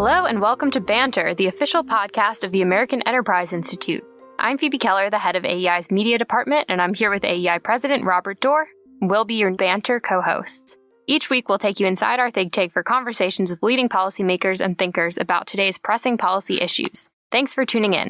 Hello and welcome to BANTER, the official podcast of the American Enterprise Institute. I'm Phoebe Keller, the head of AEI's media department, and I'm here with AEI President Robert Doar. We'll be your BANTER co-hosts. Each week, we'll take you inside our think tank for conversations with leading policymakers and thinkers about today's pressing policy issues. Thanks for tuning in.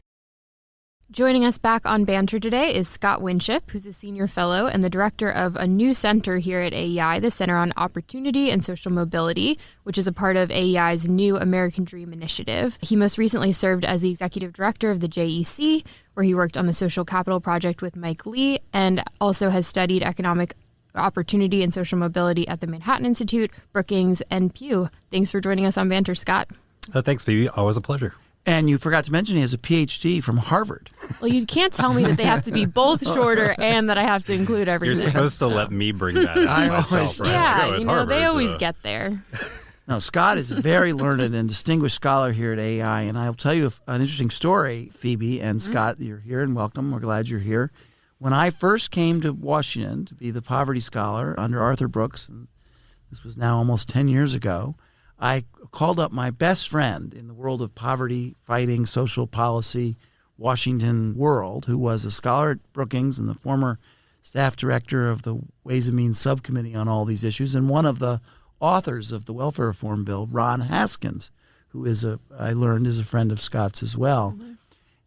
Joining us back on BANTER today is Scott Winship, who's a senior fellow and the director of a new center here at AEI, the Center on Opportunity and Social Mobility, which is a part of AEI's new American Dream initiative. He most recently served as the executive director of the JEC, where he worked on the Social Capital Project with Mike Lee, and also has studied economic opportunity and social mobility at the Manhattan Institute, Brookings, and Pew. Thanks for joining us on BANTER, Scott. Thanks, Phoebe. Always a pleasure. And you forgot to mention he has a PhD from Harvard. Well, you can't tell me that they have to be both shorter and that I have to include everything. You're supposed to let me bring that up myself, right? Yeah, Harvard, they always get there. No, Scott is a very learned and distinguished scholar here at AEI, and I'll tell you an interesting story, Phoebe and Scott. You're here and welcome. We're glad you're here. When I first came to Washington to be the poverty scholar under Arthur Brooks, and this was now almost 10 years ago, I called up my best friend in the world of poverty, fighting, social policy, Washington world, who was a scholar at Brookings and the former staff director of the Ways and Means Subcommittee on all these issues, and one of the authors of the Welfare Reform Bill, Ron Haskins, who I learned is a friend of Scott's as well. Mm-hmm.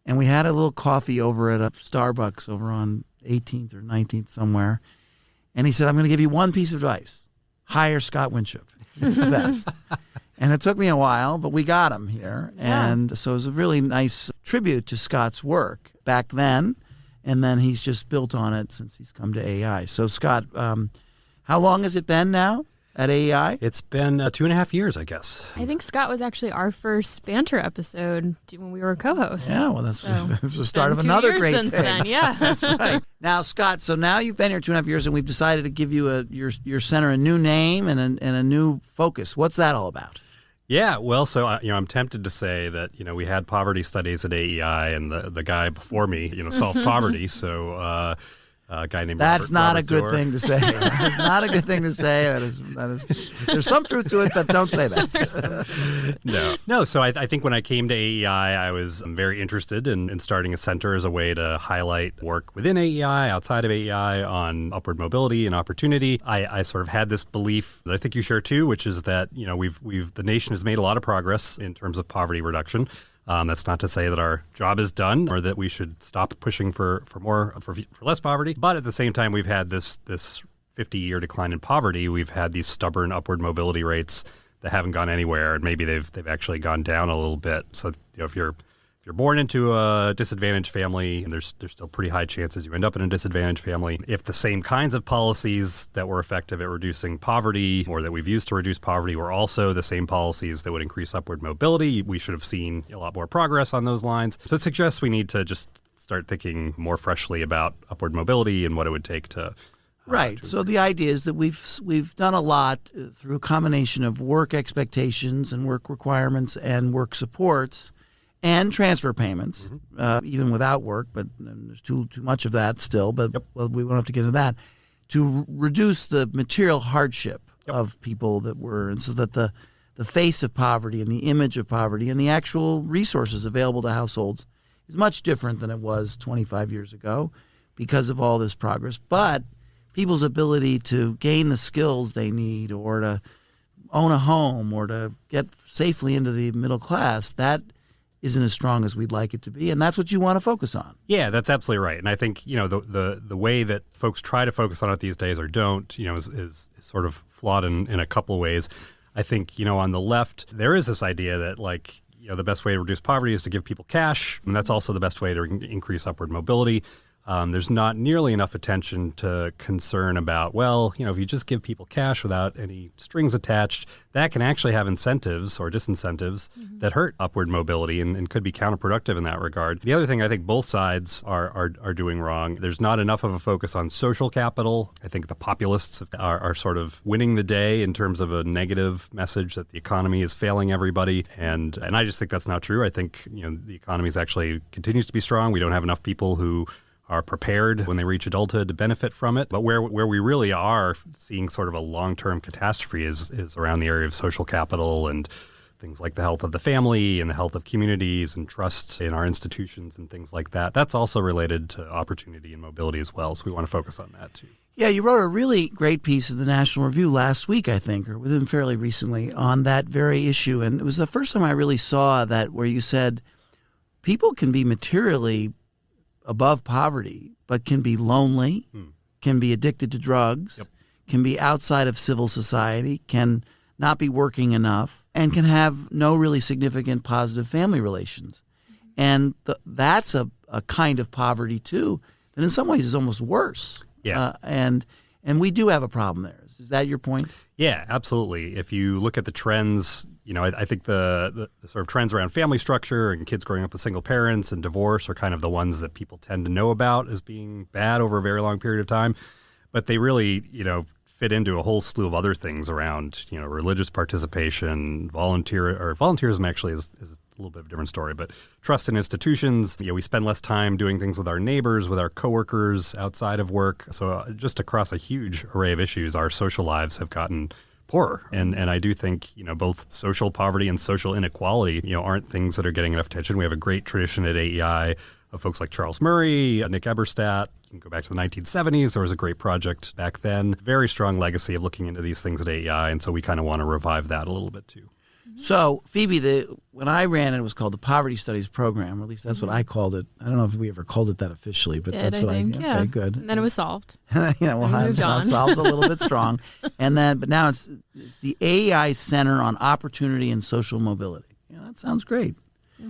And we had a little coffee over at a Starbucks over on 18th or 19th somewhere. And he said, I'm going to give you one piece of advice. Hire Scott Winship. He's the best. And it took me a while, but we got him here. Yeah. And so it was a really nice tribute to Scott's work back then. And then he's just built on it since he's come to AEI. So, Scott, how long has it been now at AEI? It's been 2.5 years, I guess. I think Scott was actually our first BANTER episode when we were co-hosts. Yeah, well, that's the start of another great thing. Then, yeah. That's right. Now, Scott, so now you've been here 2.5 years, and we've decided to give you your center a new name and a new focus. What's that all about? Yeah, well, so I'm tempted to say that we had poverty studies at AEI, and the guy before me solved poverty. So a guy named That's not Robert a good Doar. thing to say. That's not a good thing to say. That is. There's some truth to it, but don't say that. No. So I think when I came to AEI, I was very interested in starting a center as a way to highlight work within AEI, outside of AEI, on upward mobility and opportunity. I sort of had this belief that I think you share too, which is that the nation has made a lot of progress in terms of poverty reduction. That's not to say that our job is done or that we should stop pushing for less poverty. But at the same time, we've had this 50-year decline in poverty. We've had these stubborn upward mobility rates that haven't gone anywhere, and maybe they've actually gone down a little bit. So if you're born into a disadvantaged family, there's still pretty high chances you end up in a disadvantaged family. If the same kinds of policies that were effective at reducing poverty or that we've used to reduce poverty were also the same policies that would increase upward mobility, we should have seen a lot more progress on those lines. So it suggests we need to just start thinking more freshly about upward mobility and what it would take to Right. So the idea is that we've done a lot through a combination of work expectations and work requirements and work supports and transfer payments, even without work, but there's too much of that still, but well, we won't have to get into that, to reduce the material hardship of people that were, and so that the face of poverty and the image of poverty and the actual resources available to households is much different than it was 25 years ago because of all this progress. But people's ability to gain the skills they need or to own a home or to get safely into the middle class, that isn't as strong as we'd like it to be, and that's what you want to focus on. Yeah, that's absolutely right. And I think the way that folks try to focus on it these days or don't, is sort of flawed in a couple of ways. I think on the left there is this idea that the best way to reduce poverty is to give people cash, and that's also the best way to increase upward mobility. There's not nearly enough attention to concern about, if you just give people cash without any strings attached, that can actually have incentives or disincentives that hurt upward mobility and could be counterproductive in that regard. The other thing I think both sides are doing wrong, there's not enough of a focus on social capital. I think the populists are sort of winning the day in terms of a negative message that the economy is failing everybody. And I just think that's not true. I think, the economy actually continues to be strong. We don't have enough people who are prepared when they reach adulthood to benefit from it. But where we really are seeing sort of a long-term catastrophe is around the area of social capital and things like the health of the family and the health of communities and trust in our institutions and things like that. That's also related to opportunity and mobility as well. So we want to focus on that too. Yeah, you wrote a really great piece in the National Review last week, I think, or within fairly recently, on that very issue. And it was the first time I really saw that, where you said people can be materially above poverty, but can be lonely, can be addicted to drugs, can be outside of civil society, can not be working enough, and can have no really significant positive family relations. And that's a kind of poverty, too, that in some ways is almost worse. Yeah. And we do have a problem there. Is that your point? Yeah, absolutely. If you look at the trends, I think the sort of trends around family structure and kids growing up with single parents and divorce are kind of the ones that people tend to know about as being bad over a very long period of time. But they really, fit into a whole slew of other things around, religious participation, volunteerism actually is a little bit of a different story, but trust in institutions. We spend less time doing things with our neighbors, with our coworkers outside of work. So just across a huge array of issues, our social lives have gotten poorer. And I do think, both social poverty and social inequality, aren't things that are getting enough attention. We have a great tradition at AEI of folks like Charles Murray, Nick Eberstadt. You can go back to the 1970s. There was a great project back then. Very strong legacy of looking into these things at AEI. And so we kind of want to revive that a little bit too. So, Phoebe, when I ran it, it was called the Poverty Studies Program, or at least that's what I called it. I don't know if we ever called it that officially, but that's what I think. Okay, good. And then it was solved. Solved a little bit strong. But now it's the AEI Center on Opportunity and Social Mobility. Yeah, that sounds great.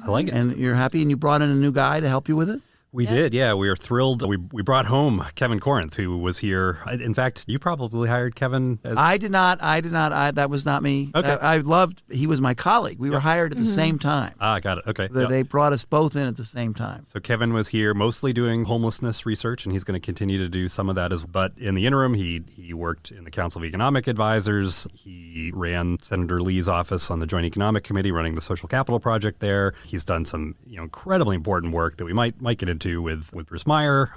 I like it. And you're happy, and you brought in a new guy to help you with it? We did, yeah. We are thrilled. We brought home Kevin Corinth, who was here. In fact, you probably hired Kevin. I did not. That was not me. Okay. He was my colleague. We were hired at the same time. Got it. Okay. They brought us both in at the same time. So Kevin was here mostly doing homelessness research, and he's going to continue to do some of that. But in the interim, he worked in the Council of Economic Advisors. He ran Senator Lee's office on the Joint Economic Committee, running the Social Capital Project there. He's done some incredibly important work that we might get into with Bruce Meyer,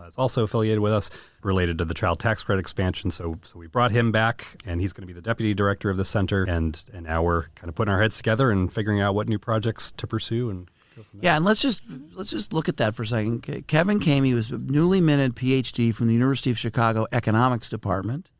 is also affiliated with us, related to the child tax credit expansion. So we brought him back, and he's going to be the deputy director of the center. And now we're kind of putting our heads together and figuring out what new projects to pursue. And and let's just look at that for a second. Kevin came. He was a newly minted PhD from the University of Chicago Economics Department.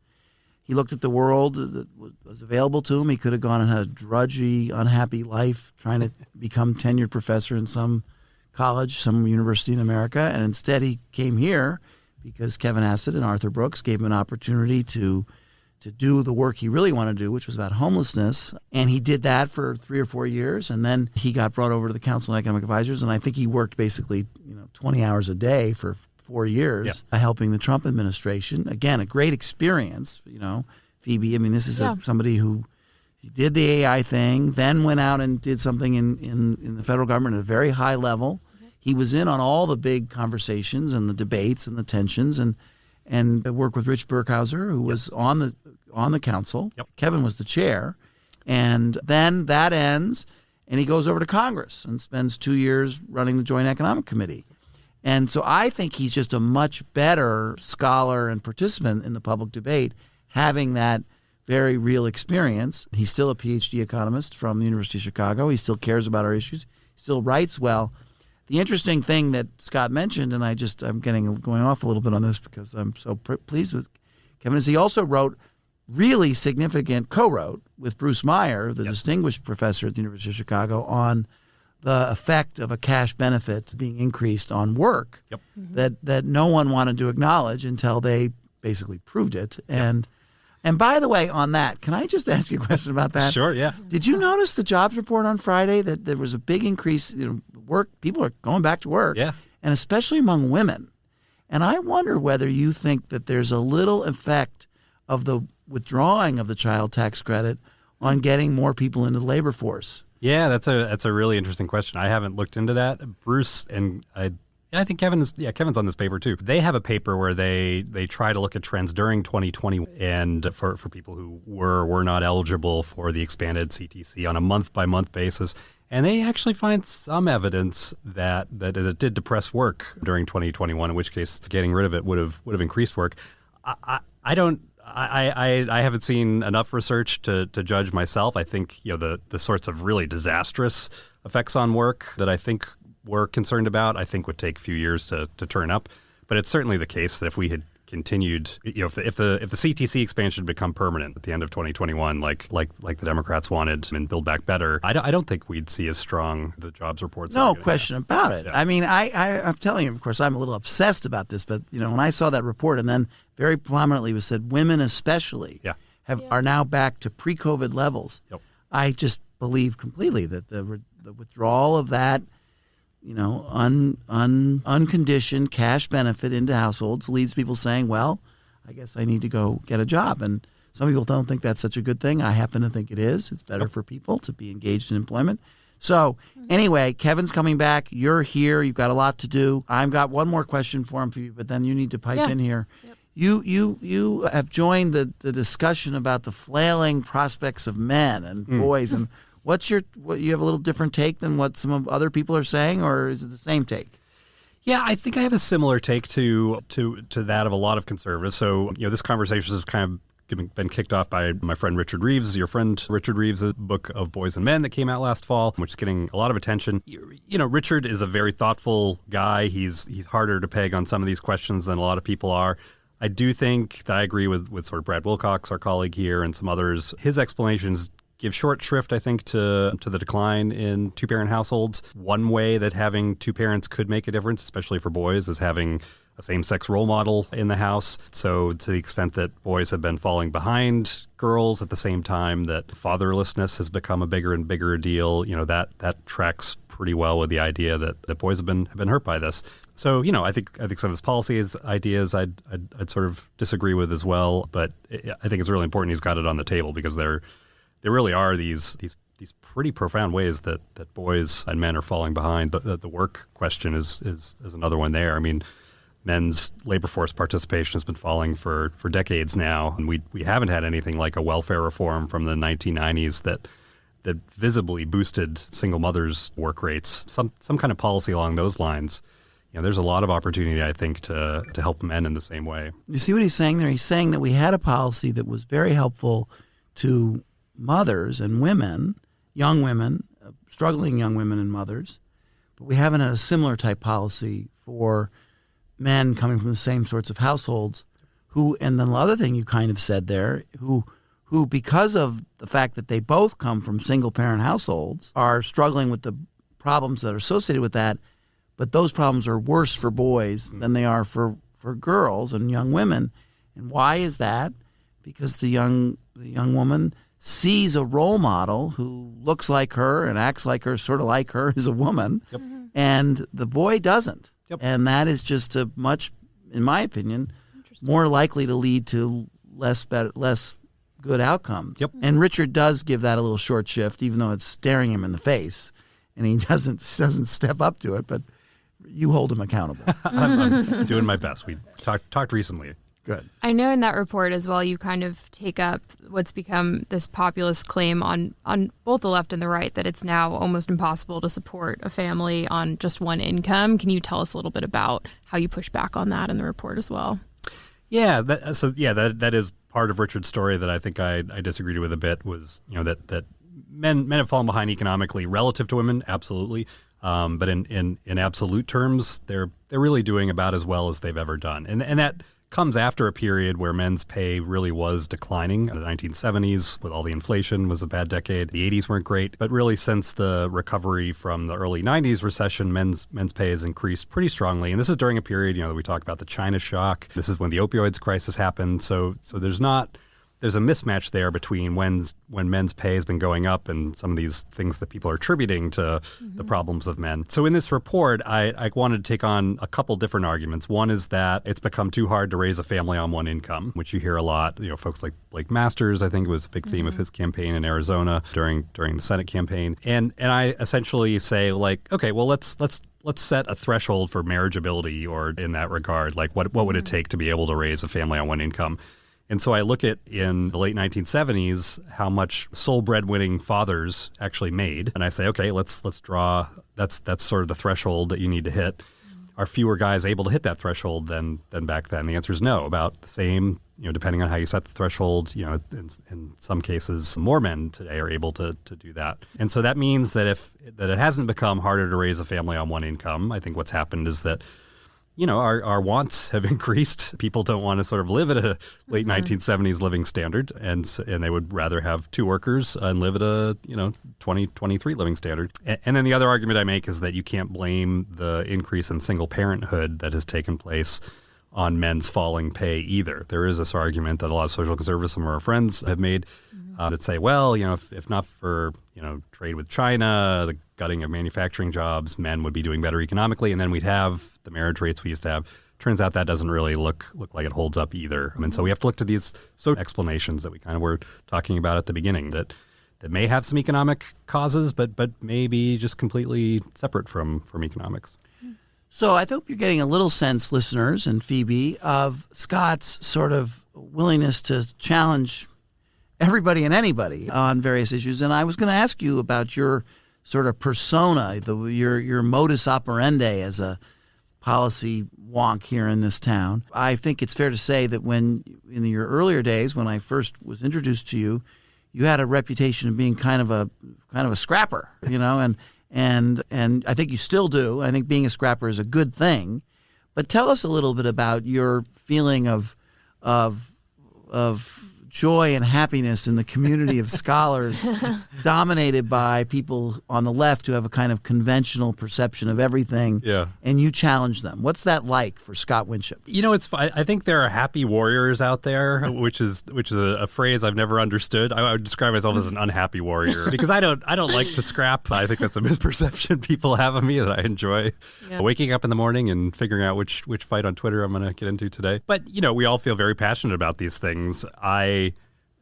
He looked at the world that was available to him. He could have gone and had a drudgy, unhappy life trying to become tenured professor in some college, some university in America, and instead he came here because Kevin Asset and Arthur Brooks gave him an opportunity to do the work he really wanted to do, which was about homelessness. And he did that for 3 or 4 years, and then he got brought over to the Council of Economic Advisors, and I think he worked basically 20 hours a day for 4 years helping the Trump administration. Again, a great experience, Phoebe. I mean, this is somebody who did the AI thing, then went out and did something in the federal government at a very high level. He was in on all the big conversations and the debates and the tensions, and worked with Rich Burkhauser, who was on the council. Yep. Kevin was the chair, and then that ends, and he goes over to Congress and spends 2 years running the Joint Economic Committee. And so I think he's just a much better scholar and participant in the public debate, having that very real experience. He's still a PhD economist from the University of Chicago. He still cares about our issues. He still writes well. The interesting thing that Scott mentioned, and I'm going off a little bit on this because I'm so pleased with Kevin, is he also co-wrote with Bruce Meyer, the distinguished professor at the University of Chicago, on the effect of a cash benefit being increased on work that no one wanted to acknowledge until they basically proved it. And by the way, on that, can I just ask you a question about that? Sure, yeah. Did you notice the jobs report on Friday that there was a big increase? Work, people are going back to work, and especially among women. And I wonder whether you think that there's a little effect of the withdrawing of the child tax credit on getting more people into the labor force. Yeah, that's a really interesting question. I haven't looked into that. Bruce and I think Kevin's on this paper too. They have a paper where they try to look at trends during 2020 and for people who were not eligible for the expanded CTC on a month-by-month basis. And they actually find some evidence that it did depress work during 2021, in which case getting rid of it would have increased work. I I haven't seen enough research to judge myself. I think the sorts of really disastrous effects on work that I think we're concerned about, I think would take a few years to turn up. But it's certainly the case that if we had continued, if the CTC expansion had become permanent at the end of 2021, like the Democrats wanted, and Build Back Better, I don't think we'd see as strong the jobs reports. No question about it. Yeah. I mean, I'm telling you, of course, I'm a little obsessed about this, but when I saw that report, and then very prominently was said, women especially are now back to pre-COVID levels. Yep. I just believe completely that the withdrawal of that unconditioned cash benefit into households leads people saying, well, I guess I need to go get a job. And some people don't think that's such a good thing. I happen to think it is. It's better for people to be engaged in employment. So anyway, Kevin's coming back. You're here. You've got a lot to do. I've got one more question for him, but then you need to pipe in here. Yep. You have joined the discussion about the flailing prospects of men and boys and you have a little different take than what some of other people are saying, or is it the same take? Yeah, I think I have a similar take to that of a lot of conservatives. So, this conversation has kind of been kicked off by my friend Richard Reeves, your friend Richard Reeves' book of Boys and Men that came out last fall, which is getting a lot of attention. Richard is a very thoughtful guy. He's harder to peg on some of these questions than a lot of people are. I do think that I agree with sort of Brad Wilcox, our colleague here, and some others. His explanations give short shrift, I think, to the decline in two-parent households. One way that having two parents could make a difference, especially for boys, is having a same-sex role model in the house. So to the extent that boys have been falling behind girls at the same time that fatherlessness has become a bigger and bigger deal, that tracks pretty well with the idea that boys have been hurt by this. So, I think some of his policies, ideas, I'd sort of disagree with as well. But I think it's really important he's got it on the table because there really are these pretty profound ways that boys and men are falling behind. The work question is another one there. I mean, men's labor force participation has been falling for decades now, and we haven't had anything like a welfare reform from the 1990s that visibly boosted single mothers' work rates. Some kind of policy along those lines. There's a lot of opportunity, I think, to help men in the same way. You see what he's saying there? He's saying that we had a policy that was very helpful to mothers and women, young women, struggling young women and mothers, but we haven't had a similar type policy for men coming from the same sorts of households and then the other thing you kind of said there, who because of the fact that they both come from single parent households are struggling with the problems that are associated with that, but those problems are worse for boys than they are for girls and young women. And why is that? Because the young woman sees a role model who looks like her and acts like her, sort of like her as a woman, and the boy doesn't. Yep. And that is just a much, in my opinion, more likely to lead to less good outcomes. Yep. And Richard does give that a little short shift, even though it's staring him in the face, and he doesn't step up to it. But you hold him accountable. I'm doing my best. We talked recently. Good. I know in that report as well, you kind of take up what's become this populist claim on both the left and the right that it's now almost impossible to support a family on just one income. Can you tell us a little bit about how you push back on that in the report as well? Yeah, that is part of Richard's story that I think I disagreed with a bit was, that men have fallen behind economically relative to women, absolutely. But in absolute terms, they're really doing about as well as they've ever done. And that comes after a period where men's pay really was declining. The 1970s, with all the inflation, was a bad decade. The 80s weren't great. But really, since the recovery from the early 90s recession, men's pay has increased pretty strongly. And this is during a period, that we talked about the China shock. This is when the opioids crisis happened. So there's a mismatch there between when men's pay has been going up and some of these things that people are attributing to the problems of men. So in this report, I wanted to take on a couple different arguments. One is that it's become too hard to raise a family on one income, which you hear a lot. Folks like Blake Masters, I think, was a big theme of his campaign in Arizona during the Senate campaign. And I essentially say, okay, well, let's set a threshold for marriageability, or in that regard, what would it take to be able to raise a family on one income? And so I look at, in the late 1970s, how much sole breadwinning fathers actually made. And I say, okay, let's draw, that's sort of the threshold that you need to hit. are fewer guys able to hit that threshold than back then? The answer is no, about the same. Depending on how you set the threshold, in some cases, more men today are able to do that. And so that means that that it hasn't become harder to raise a family on one income. I think what's happened is that, our wants have increased. People don't want to sort of live at a late 1970s living standard, and they would rather have two workers and live at a 2023 living standard. And then the other argument I make is that you can't blame the increase in single parenthood that has taken place on men's falling pay either. There is this argument that a lot of social conservatives, some of our friends, have made that say, well, if not for trade with China, the gutting of manufacturing jobs, men would be doing better economically, and then we'd have the marriage rates we used to have. Turns out that doesn't really look like it holds up either. I mean, so we have to look to these social explanations that we kind of were talking about at the beginning that may have some economic causes, but may be just completely separate from economics. So I hope you're getting a little sense, listeners and Phoebe, of Scott's sort of willingness to challenge everybody and anybody on various issues. And I was going to ask you about your sort of persona, your modus operandi as a policy wonk here in this town. I think it's fair to say that in your earlier days, when I first was introduced to you, you had a reputation of being kind of a scrapper, and I think you still do. I think being a scrapper is a good thing. But tell us a little bit about your feeling of joy and happiness in the community of scholars dominated by people on the left who have a kind of conventional perception of everything. Yeah. And you challenge them. What's that like for Scott Winship? I think there are happy warriors out there, which is a phrase I've never understood. I would describe myself as an unhappy warrior because I don't like to scrap. I think that's a misperception people have of me that I enjoy waking up in the morning and figuring out which fight on Twitter I'm going to get into today. But, we all feel very passionate about these things. I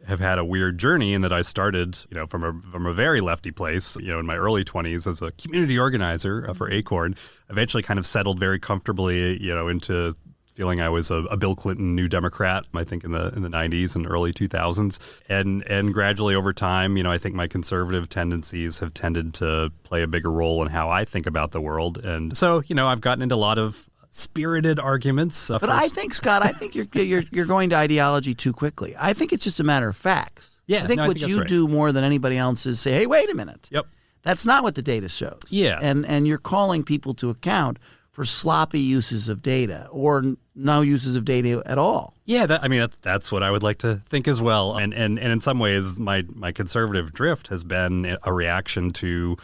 have had a weird journey in that I started, from a very lefty place, in my early 20s as a community organizer for Acorn, eventually kind of settled very comfortably, into feeling I was a Bill Clinton New Democrat, I think in the 90s and early 2000s. And gradually over time, I think my conservative tendencies have tended to play a bigger role in how I think about the world. And so, I've gotten into a lot of spirited arguments. But I think, Scott, you're going to ideology too quickly. I think it's just a matter of facts. Yeah, I think what you do more than anybody else is say, hey, wait a minute. Yep. That's not what the data shows. Yeah. And you're calling people to account for sloppy uses of data or no uses of data at all. Yeah, that's what I would like to think as well. And in some ways, my conservative drift has been a reaction to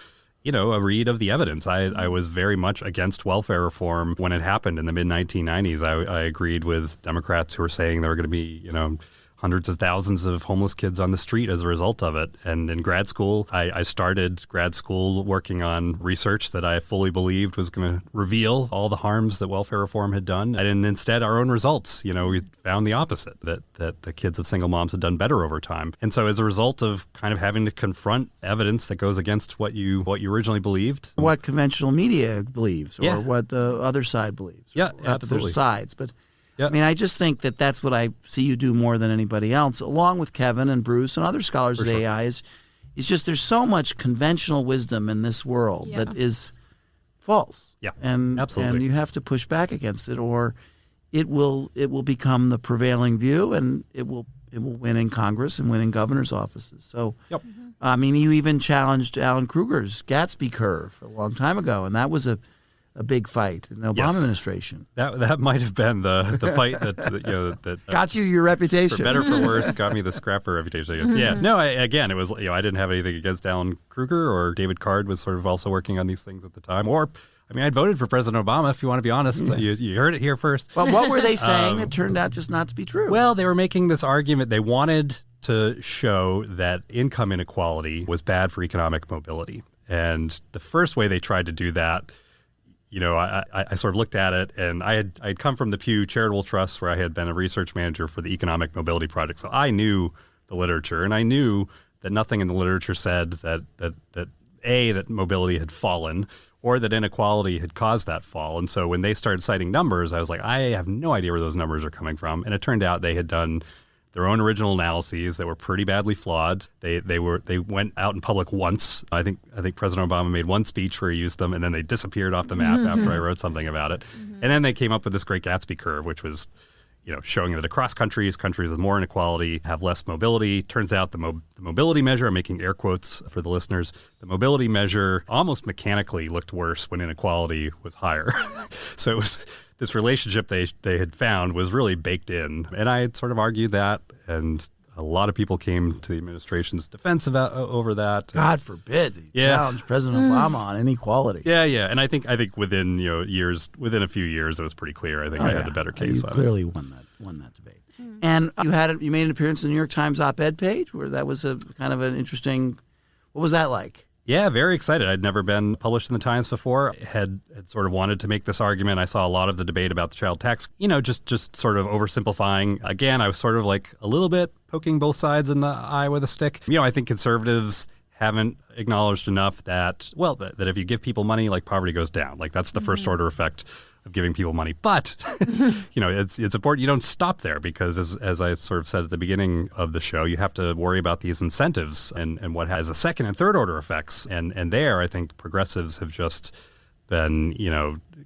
a read of the evidence. I was very much against welfare reform when it happened in the mid-1990s. I agreed with Democrats who were saying there were going to be, hundreds of thousands of homeless kids on the street as a result of it. And in grad school, I started grad school working on research that I fully believed was going to reveal all the harms that welfare reform had done. And instead, our own results, we found the opposite, that the kids of single moms had done better over time. And so as a result of kind of having to confront evidence that goes against what you originally believed. What conventional media believes or what the other side believes. Yeah, absolutely. There's sides, but Yep. I just think that that's what I see you do more than anybody else, along with Kevin and Bruce and other scholars of AI, is just there's so much conventional wisdom in this world that is false. Yeah, and absolutely. And you have to push back against it, or it will become the prevailing view, and it will win in Congress and win in governor's offices. So, you even challenged Alan Kruger's Gatsby curve a long time ago, and that was a big fight in the Obama administration. That might have been the fight that got you your reputation. For better or for worse, got me the scrapper reputation, I guess. Yeah. No, it was, I didn't have anything against Alan Kruger, or David Card was sort of also working on these things at the time. Or, I'd voted for President Obama, if you want to be honest. You heard it here first. Well, what were they saying that turned out just not to be true? Well, they were making this argument. They wanted to show that income inequality was bad for economic mobility. And the first way they tried to do that, I sort of looked at it, and I'd come from the Pew Charitable Trust, where I had been a research manager for the Economic Mobility Project. So I knew the literature, and I knew that nothing in the literature said that mobility had fallen or that inequality had caused that fall. And so when they started citing numbers, I was like, I have no idea where those numbers are coming from. And it turned out they had done their own original analyses that were pretty badly flawed. They went out in public once. I think President Obama made one speech where he used them, and then they disappeared off the map after I wrote something about it. And then they came up with this Great Gatsby curve, which was showing that across countries with more inequality have less mobility. Turns out the mobility measure, I'm making air quotes for the listeners, the mobility measure almost mechanically looked worse when inequality was higher. So it was this relationship they had found was really baked in. And I had sort of argued that, and a lot of people came to the administration's defense over that. God forbid you challenge President Obama on inequality. Yeah. And I think within within a few years, it was pretty clear. I think I had the better case. You clearly won that debate. And you made an appearance in the New York Times op-ed page where that was a kind of an interesting. What was that like? Yeah, very excited. I'd never been published in the Times before. Had sort of wanted to make this argument. I saw a lot of the debate about the child tax, just sort of oversimplifying. Again, I was sort of like a little bit poking both sides in the eye with a stick. I think conservatives haven't acknowledged enough that if you give people money, like poverty goes down. Like that's the first order effect of giving people money. But, it's important you don't stop there because as I sort of said at the beginning of the show, you have to worry about these incentives and what has a second and third order effects. And there, I think progressives have just been,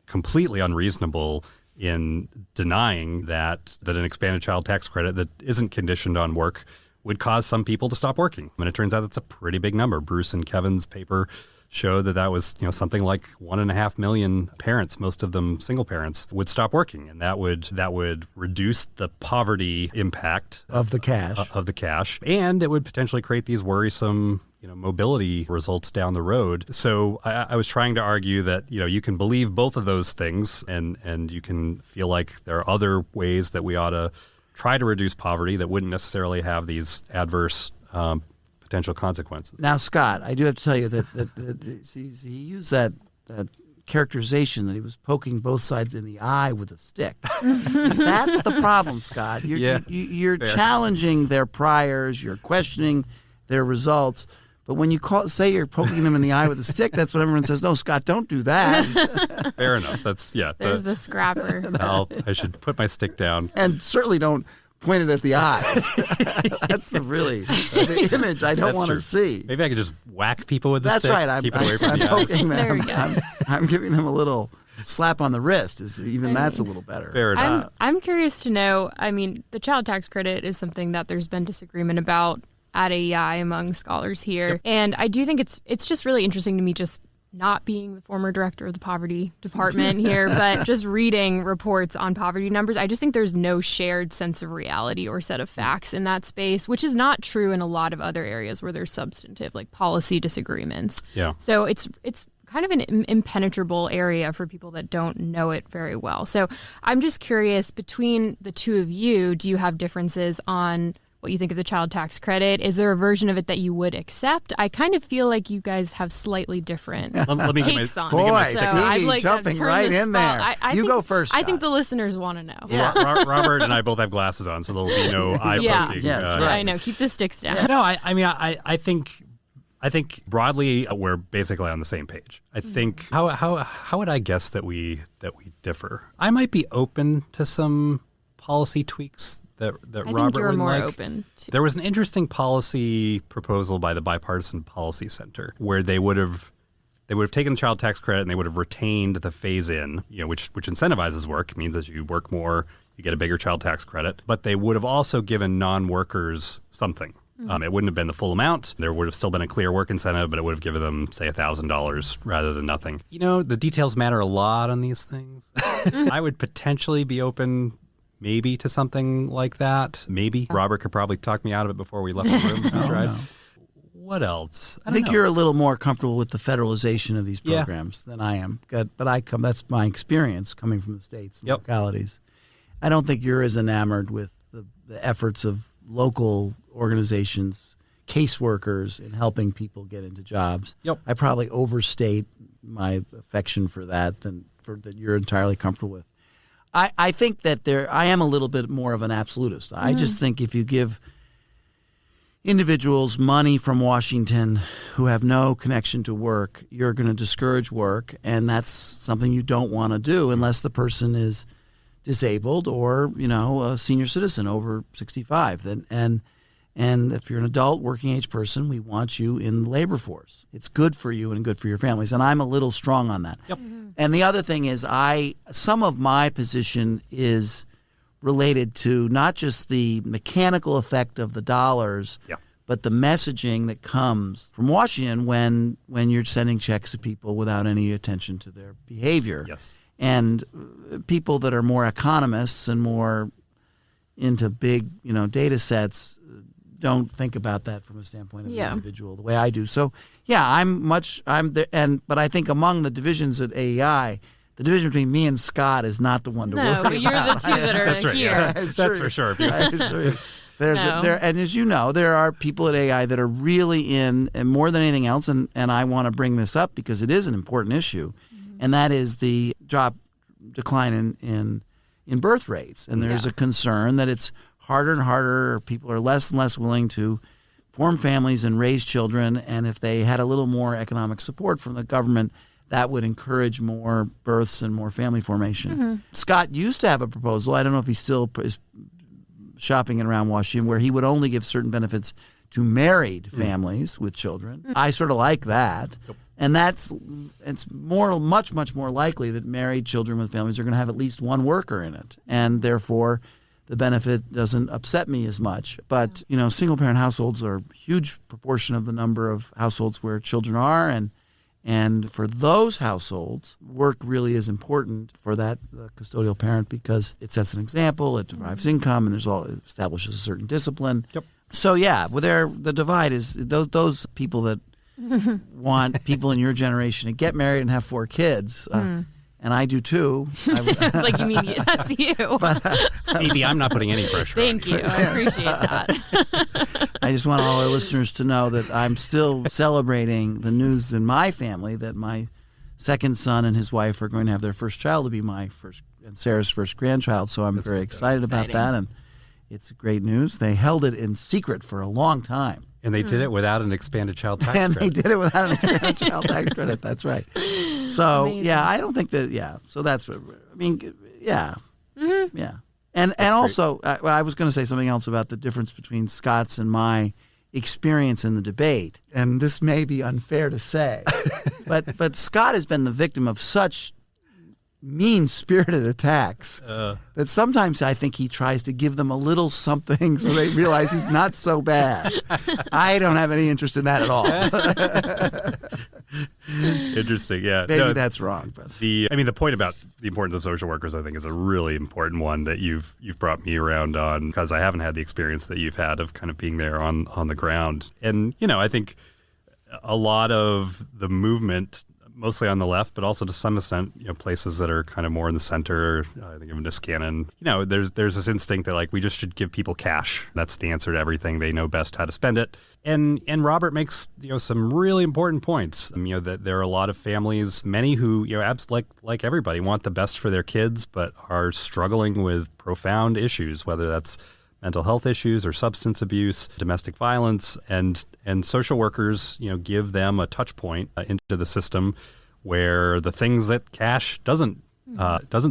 completely unreasonable in denying that an expanded child tax credit that isn't conditioned on work would cause some people to stop working. And it turns out that's a pretty big number. Bruce and Kevin's paper showed that was, something like 1.5 million parents, most of them single parents, would stop working. And that would reduce the poverty impact of the cash. And it would potentially create these worrisome mobility results down the road. So I was trying to argue that, you can believe both of those things and you can feel like there are other ways that we ought to try to reduce poverty that wouldn't necessarily have these adverse potential consequences. Now, Scott, I do have to tell you that he used that characterization that he was poking both sides in the eye with a stick. That's the problem, Scott. You're challenging their priors, you're questioning their results. But when you say you're poking them in the eye with a stick, that's what everyone says. No, Scott, don't do that. Fair enough. There's the scrapper. I should put my stick down. And certainly don't point it at the eyes. That's the image I don't want to see. Maybe I could just whack people with the stick. That's right. Keep it away from the poking eyes. them. I'm giving them a little slap on the wrist. That's a little better. Fair enough. I'm curious to know. I mean, the child tax credit is something that there's been disagreement about at AEI among scholars here. Yep. And I do think it's just really interesting to me, just not being the former director of the poverty department here, but just reading reports on poverty numbers. I just think there's no shared sense of reality or set of facts in that space, which is not true in a lot of other areas where there's substantive, like policy disagreements. Yeah. So it's kind of an impenetrable area for people that don't know it very well. So I'm just curious, between the two of you, do you have differences on what you think of the child tax credit? Is there a version of it that you would accept? I kind of feel like you guys have slightly different takes on it. Boy, so I'd like jumping right in there. You go first, Scott. I think the listeners want to know. Yeah. Robert and I both have glasses on, so there will be no eye poking. Yeah, right. I know. Keep the sticks down. No, I think broadly we're basically on the same page. I think how would I guess that we differ? I might be open to some policy tweaks that I Robert think you're would more like. open to. There was an interesting policy proposal by the Bipartisan Policy Center where they would have taken the child tax credit and they would have retained the phase-in, which incentivizes work. It means as you work more, you get a bigger child tax credit. But they would have also given non-workers something. It wouldn't have been the full amount. There would have still been a clear work incentive, but it would have given them, say, $1,000 rather than nothing. The details matter a lot on these things. I would potentially be open maybe to something like that. Maybe. Robert could probably talk me out of it before we left the room. No. What else? I think you're a little more comfortable with the federalization of these programs than I am. But that's my experience coming from the states and localities. I don't think you're as enamored with the efforts of local organizations, caseworkers, in helping people get into jobs. Yep. I probably overstate my affection for that that you're entirely comfortable with. I think that I am a little bit more of an absolutist. I just think if you give individuals money from Washington who have no connection to work, you're going to discourage work, and that's something you don't want to do unless the person is disabled or, a senior citizen over 65. And if you're an adult working age person, we want you in the labor force. It's good for you and good for your families. And I'm a little strong on that. Yep. And the other thing is some of my position is related to not just the mechanical effect of the dollars, but the messaging that comes from Washington when you're sending checks to people without any attention to their behavior. Yes. And people that are more economists and more into big, data sets don't think about that from a standpoint of the individual the way I do. So, but I think among the divisions at AEI, the division between me and Scott is not the one to worry about. No, but you're the two that are That's right, here. yeah. That's for sure. And as you know, there are people at AI that are really in, and more than anything else, and I want to bring this up because it is an important issue, and that is the decline in birth rates. And there's a concern that it's harder and harder, people are less and less willing to form families and raise children, and if they had a little more economic support from the government, that would encourage more births and more family formation. Scott used to have a proposal, I don't know if he still is shopping it around Washington, where he would only give certain benefits to married families with children. I sort of like that. And it's much more likely that married children with families are going to have at least one worker in it. And therefore, the benefit doesn't upset me as much. But, single-parent households are a huge proportion of the number of households where children are. And for those households, work really is important for that custodial parent because it sets an example, it derives income, and it establishes a certain discipline. Yep. So, the divide is those people that want people in your generation to get married and have 4 kids. And I do too. It's like you mean that's you. Maybe I'm not putting any pressure on Thank you. I appreciate that. I just want all our listeners to know that I'm still celebrating the news in my family that my second son and his wife are going to have their first child to be my first and Sarah's first grandchild. So I'm very excited about that, and it's great news. They held it in secret for a long time. And they did it without an expanded child tax credit. And they did it without an expanded child tax credit. That's right. So, Amazing. I don't think that, So that's what, yeah. And also, I was going to say something else about the difference between Scott's and my experience in the debate. And this may be unfair to say, but Scott has been the victim of such mean-spirited attacks that sometimes I think he tries to give them a little something so they realize he's not so bad. I don't have any interest in that at all. Interesting, yeah. Maybe that's wrong, but the point about the importance of social workers, I think, is a really important one that you've brought me around on, because I haven't had the experience that you've had of kind of being there on the ground. And I think a lot of the movement, mostly on the left, but also to some extent, places that are kind of more in the center. I think of Niskanen. There's this instinct that we just should give people cash. That's the answer to everything. They know best how to spend it. And Robert makes some really important points. That there are a lot of families, many who like everybody, want the best for their kids, but are struggling with profound issues, whether that's mental health issues or substance abuse, domestic violence, and social workers, give them a touch point into the system where the things that cash doesn't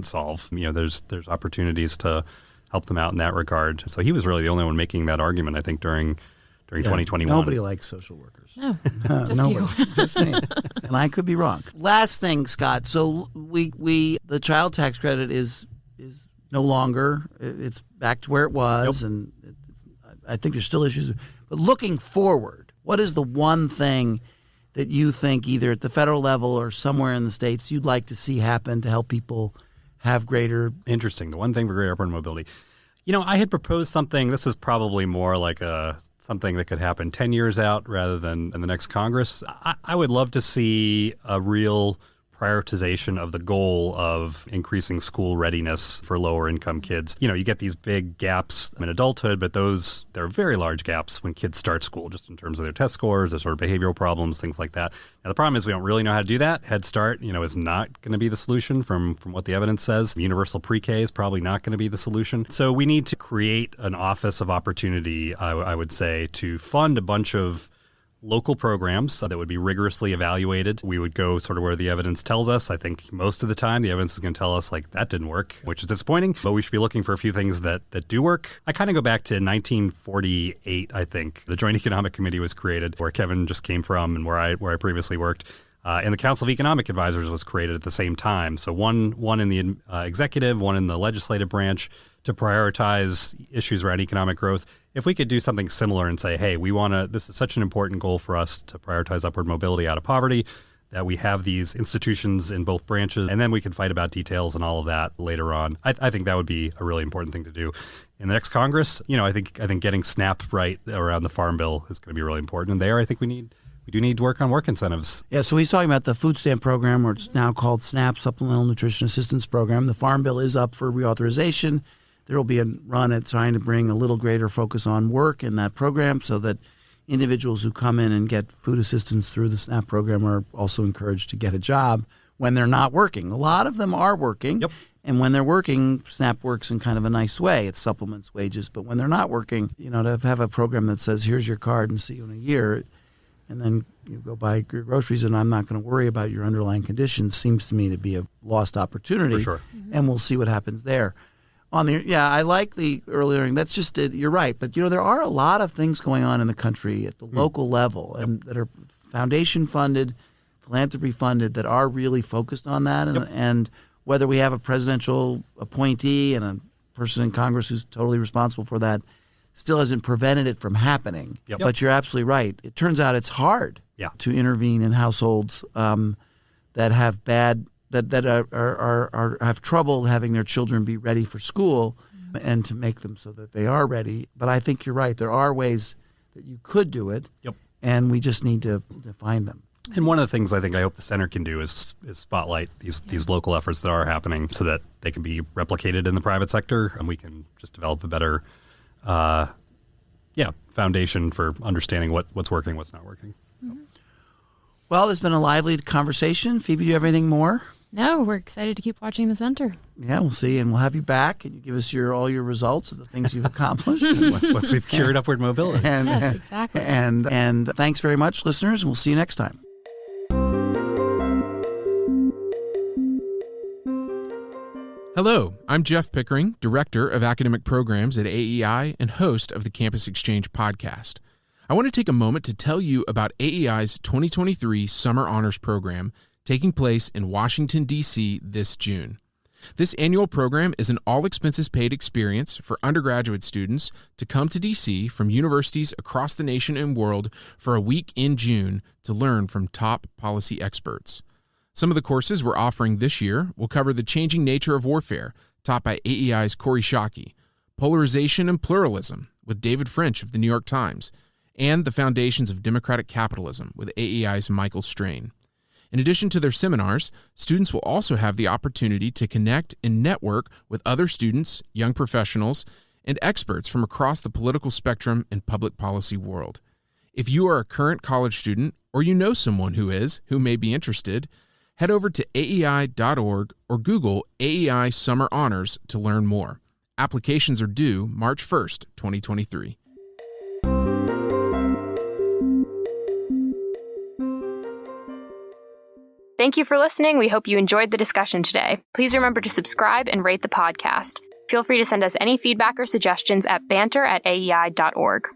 solve. There's opportunities to help them out in that regard. So he was really the only one making that argument, I think, during 2021. Nobody likes social workers. No, just nobody, you. just me. And I could be wrong. Last thing, Scott. So the child tax credit is no longer. It's back to where it was, and I think there's still issues. But looking forward, what is the one thing that you think either at the federal level or somewhere in the states you'd like to see happen to help people have greater? Interesting. The one thing for greater upward mobility. I had proposed something. This is probably more like something that could happen 10 years out rather than in the next Congress. I would love to see a real prioritization of the goal of increasing school readiness for lower income kids. You get these big gaps in adulthood, but there are very large gaps when kids start school, just in terms of their test scores, their sort of behavioral problems, things like that. Now, the problem is we don't really know how to do that. Head Start, is not going to be the solution from what the evidence says. Universal pre-K is probably not going to be the solution. So we need to create an office of opportunity, I would say, to fund a bunch of local programs that would be rigorously evaluated. We would go sort of where the evidence tells us. I think most of the time the evidence is going to tell us like that didn't work, which is disappointing, but we should be looking for a few things that do work. I kind of go back to 1948, I think. The Joint Economic Committee was created, where Kevin just came from and where I previously worked. And the Council of Economic Advisors was created at the same time. So one in the executive, one in the legislative branch to prioritize issues around economic growth. If we could do something similar and say, hey, this is such an important goal for us to prioritize upward mobility out of poverty, that we have these institutions in both branches, and then we can fight about details and all of that later on. I think that would be a really important thing to do. In the next Congress, I think getting SNAP right around the Farm Bill is going to be really important. And there, I think we do need to work on work incentives. Yeah, so he's talking about the food stamp program, or it's now called SNAP, Supplemental Nutrition Assistance Program. The Farm Bill is up for reauthorization. There will be a run at trying to bring a little greater focus on work in that program so that individuals who come in and get food assistance through the SNAP program are also encouraged to get a job when they're not working. A lot of them are working. Yep. And when they're working, SNAP works in kind of a nice way. It supplements wages. But when they're not working, to have a program that says, here's your card and see you in a year, and then you go buy your groceries and I'm not going to worry about your underlying conditions, seems to me to be a lost opportunity. For sure. And we'll see what happens there. I like the earlier, that's just, you're right. But, there are a lot of things going on in the country at the local level and that are foundation funded, philanthropy funded, that are really focused on that. And whether we have a presidential appointee and a person in Congress who's totally responsible for that still hasn't prevented it from happening. Yep. But you're absolutely right. It turns out it's hard to intervene in households that have have trouble having their children be ready for school and to make them so that they are ready. But I think you're right. There are ways that you could do it, and we just need to find them. And one of the things I hope the center can do is spotlight these local efforts that are happening so that they can be replicated in the private sector, and we can just develop a better foundation for understanding what's working, what's not working. Mm-hmm. Well, there's been a lively conversation. Phoebe, do you have anything more? No, we're excited to keep watching the center. Yeah, we'll see, and we'll have you back, and you give us all your results of the things you've accomplished. Once we've cured upward mobility. Yes, exactly. And thanks very much, listeners, and we'll see you next time. Hello, I'm Jeff Pickering, Director of Academic Programs at AEI and host of the Campus Exchange podcast. I want to take a moment to tell you about AEI's 2023 Summer Honors Program taking place in Washington, D.C. this June. This annual program is an all-expenses-paid experience for undergraduate students to come to D.C. from universities across the nation and world for a week in June to learn from top policy experts. Some of the courses we're offering this year will cover the changing nature of warfare, taught by AEI's Corey Shockey, polarization and pluralism with David French of the New York Times, and the foundations of democratic capitalism with AEI's Michael Strain. In addition to their seminars, students will also have the opportunity to connect and network with other students, young professionals, and experts from across the political spectrum and public policy world. If you are a current college student or you know someone who may be interested, head over to aei.org or Google AEI Summer Honors to learn more. Applications are due March 1st, 2023. Thank you for listening. We hope you enjoyed the discussion today. Please remember to subscribe and rate the podcast. Feel free to send us any feedback or suggestions at banter@aei.org.